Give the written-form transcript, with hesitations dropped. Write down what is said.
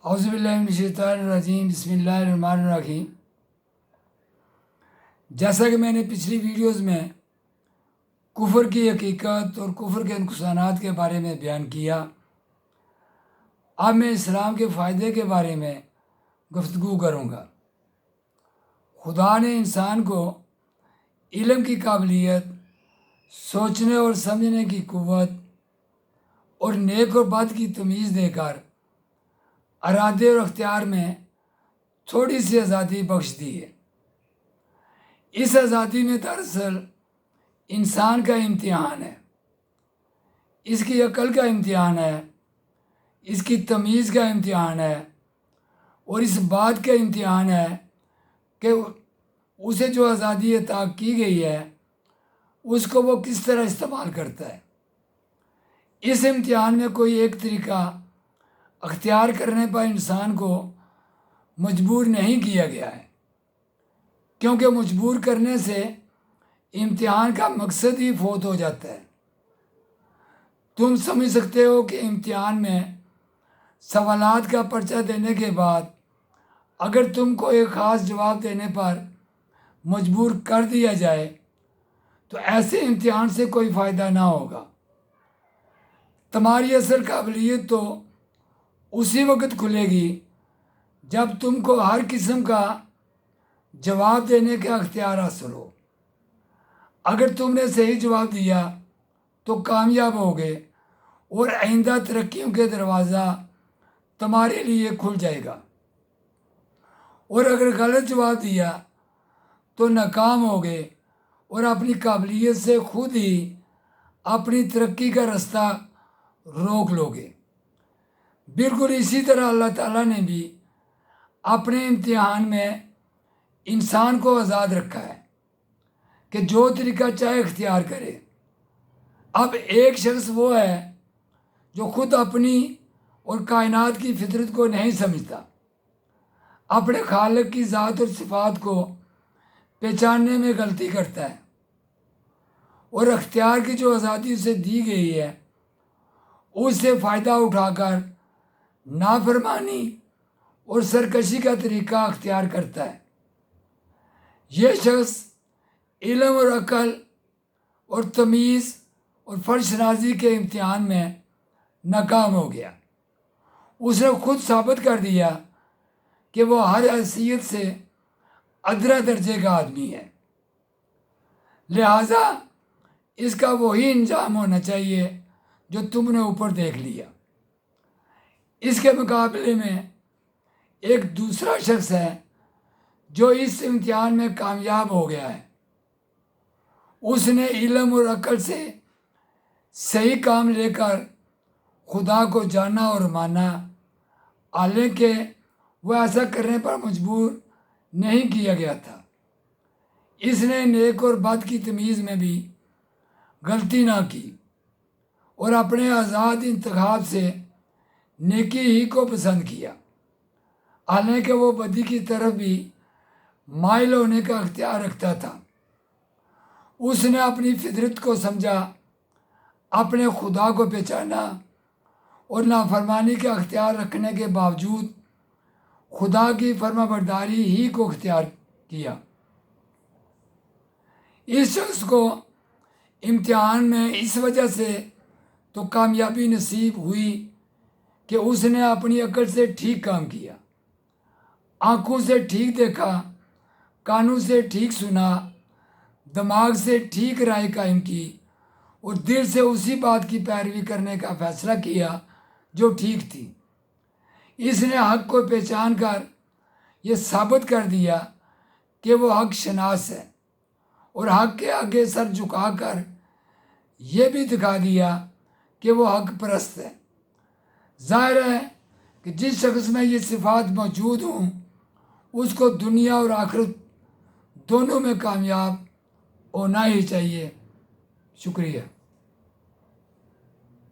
اعوذ باللہ من الشیطان الرجیم، بسم اللہ الرحمن الرحیم۔ جیسا کہ میں نے پچھلی ویڈیوز میں کفر کی حقیقت اور کفر کے نقصانات کے بارے میں بیان کیا، اب میں اسلام کے فائدے کے بارے میں گفتگو کروں گا۔ خدا نے انسان کو علم کی قابلیت، سوچنے اور سمجھنے کی قوت اور نیک اور بد کی تمیز دے کر ارادے اور اختیار میں تھوڑی سی آزادی بخش دی ہے۔ اس آزادی میں دراصل انسان کا امتحان ہے، اس کی عقل کا امتحان ہے، اس کی تمیز کا امتحان ہے، اور اس بات کا امتحان ہے کہ اسے جو آزادی عطا کی گئی ہے اس کو وہ کس طرح استعمال کرتا ہے۔ اس امتحان میں کوئی ایک طریقہ اختیار کرنے پر انسان کو مجبور نہیں کیا گیا ہے، کیونکہ مجبور کرنے سے امتحان کا مقصد ہی فوت ہو جاتا ہے۔ تم سمجھ سکتے ہو کہ امتحان میں سوالات کا پرچہ دینے کے بعد اگر تم کو ایک خاص جواب دینے پر مجبور کر دیا جائے تو ایسے امتحان سے کوئی فائدہ نہ ہوگا۔ تمہاری اصل قابلیت تو اسی وقت کھلے گی جب تم کو ہر قسم کا جواب دینے کا اختیار حاصل ہو۔ اگر تم نے صحیح جواب دیا تو کامیاب ہوگے اور آئندہ ترقیوں کے دروازہ تمہارے لیے کھل جائے گا، اور اگر غلط جواب دیا تو ناکام ہوگے اور اپنی قابلیت سے خود ہی اپنی ترقی کا رستہ روک لوگے۔ بالکل اسی طرح اللہ تعالیٰ نے بھی اپنے امتحان میں انسان کو آزاد رکھا ہے کہ جو طریقہ چاہے اختیار کرے۔ اب ایک شخص وہ ہے جو خود اپنی اور کائنات کی فطرت کو نہیں سمجھتا، اپنے خالق کی ذات اور صفات کو پہچاننے میں غلطی کرتا ہے، اور اختیار کی جو آزادی اسے دی گئی ہے اس سے فائدہ اٹھا کر نافرمانی اور سرکشی کا طریقہ اختیار کرتا ہے۔ یہ شخص علم اور عقل اور تمیز اور فرض شناسی کے امتحان میں ناکام ہو گیا۔ اس نے خود ثابت کر دیا کہ وہ ہر حیثیت سے ادنیٰ درجے کا آدمی ہے، لہٰذا اس کا وہی انجام ہونا چاہیے جو تم نے اوپر دیکھ لیا۔ اس کے مقابلے میں ایک دوسرا شخص ہے جو اس امتحان میں کامیاب ہو گیا ہے۔ اس نے علم اور عقل سے صحیح کام لے کر خدا کو جانا اور مانا، حالانکہ وہ ایسا کرنے پر مجبور نہیں کیا گیا تھا۔ اس نے نیک اور بد کی تمیز میں بھی غلطی نہ کی اور اپنے آزاد انتخاب سے نیکی ہی کو پسند کیا، حالانکہ وہ بدی کی طرف بھی مائل ہونے کا اختیار رکھتا تھا۔ اس نے اپنی فطرت کو سمجھا، اپنے خدا کو پہچانا، اور نافرمانی کا اختیار رکھنے کے باوجود خدا کی فرما برداری ہی کو اختیار کیا۔ اس شخص کو امتحان میں اس وجہ سے تو کامیابی نصیب ہوئی کہ اس نے اپنی عقل سے ٹھیک کام کیا، آنکھوں سے ٹھیک دیکھا، کانوں سے ٹھیک سنا، دماغ سے ٹھیک رائے قائم کی، اور دل سے اسی بات کی پیروی کرنے کا فیصلہ کیا جو ٹھیک تھی۔ اس نے حق کو پہچان کر یہ ثابت کر دیا کہ وہ حق شناس ہے، اور حق کے آگے سر جھکا کر یہ بھی دکھا دیا کہ وہ حق پرست ہے۔ ظاہر ہے کہ جس شخص میں یہ صفات موجود ہوں اس کو دنیا اور آخرت دونوں میں کامیاب ہونا ہی چاہیے۔ شکریہ۔